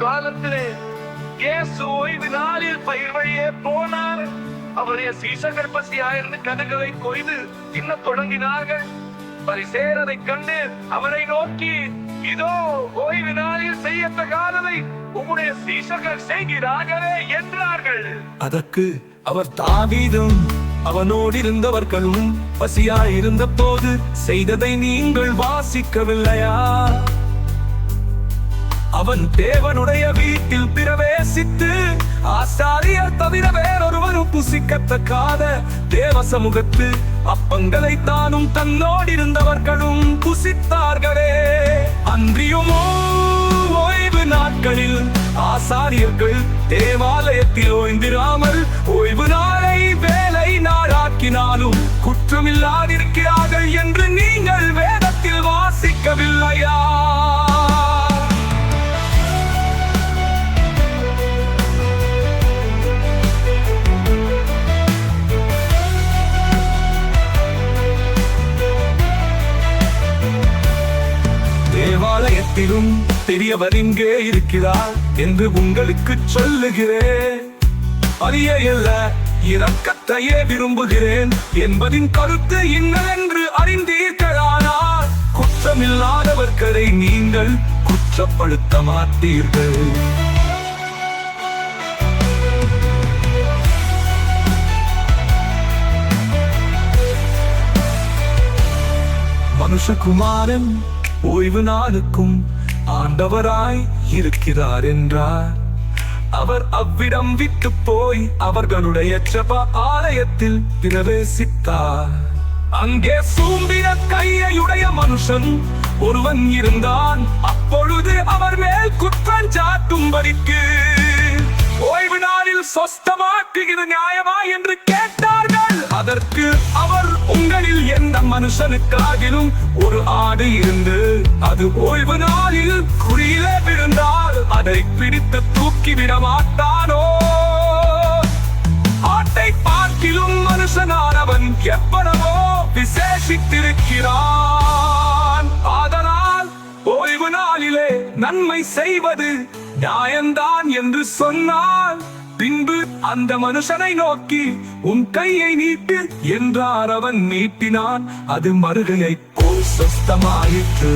காலத்திலே இயேசு ஓய்வு நாளில் பயிர் வழியே போனார். அவருடைய சீசர்கள் பசியாயிருந்து கதகளை கொய்து தின்னத் தொடங்கினார்கள். பரிசேயர் அதைக் கண்டு அவரை நோக்கி, இதோ ஓய்வு நாளில் செய்யத்தகாததை உம்முடைய சீசர்கள் செய்கிறார்களே என்றார்கள். அதற்கு அவர், தாவீதும் அவனோடு இருந்தவர்களும் பசியாயிருந்த போது செய்ததை நீங்கள் வாசிக்கவில்லையா? அவன் தேவனுடைய வீட்டில் பிரவேசித்து ஆசாரியர் தவிர வேறொருவரும் புசிக்கத்தக்காத தேவ சமூகத்து அப்பங்களை தானும் தன்னோடு இருந்தவர்களும் புசித்தார்களே. அன்றியுமோ ஓய்வு நாட்களில் ஆசாரியர்கள் தேவாலயத்தில் ஓய்ந்திராமல் ஓய்வு நாளை வேலை நாளாக்கினாலும் குற்றமில்லாதிருக்கிறார்கள் என்று நீங்கள் வேதத்தில் வாசிக்கவில்லையா? தேவாலயத்திலும் பெரியவர் இங்கே இருக்கிறார் என்று உங்களுக்கு சொல்லுகிறேன். அறியல்ல, இரக்கத்தையே விரும்புகிறேன் என்பதின் கருத்து இன்னென்று அறிந்தீர்களானால் குற்றமில்லாதவர்களை நீங்கள் குற்றப்படுத்த மாட்டீர்கள். மனுஷகுமாரன் ஓய்வு நாளுக்கும் ஆண்டவராய் இருக்கிறார் என்றார். அவர் அவ்விடம் விட்டு போய் அவர்களுடைய ஜெப ஆலயத்தில் பிரவேசித்தார். அங்கே சூம்பின கையுடைய மனுஷன் ஒருவன் இருந்தான். அப்பொழுது அவர் மேல் குற்றம் சாட்டும்படிக்கு, ஓய்வு நாளில் சொஸ்தமாக்குகிறது நியாயமா என்று கேட்டார்கள். அதற்கு அவர், உங்களில் எந்த மனுஷனுக்காகிலும் ஒரு ஆடு இருந்து அது ஓய்வு நாளில் குழியிலே விழுந்தால் அதை பிடித்து தூக்கிவிட மாட்டானோ? ஆட்டை பார்க்கிலும் மனுஷனானவன் எவ்வளவோ விசேஷித்திருக்கிறான். ஆதலால் ஓய்வு நாளிலே நன்மை செய்வது நியாயம்தான் என்று சொன்னால், பின்பு அந்த மனுஷனை நோக்கி, உன் கையை நீட்டு என்றார். அவன் நீட்டினான். அது மறுகையை போல் சொஸ்தமாயிற்று.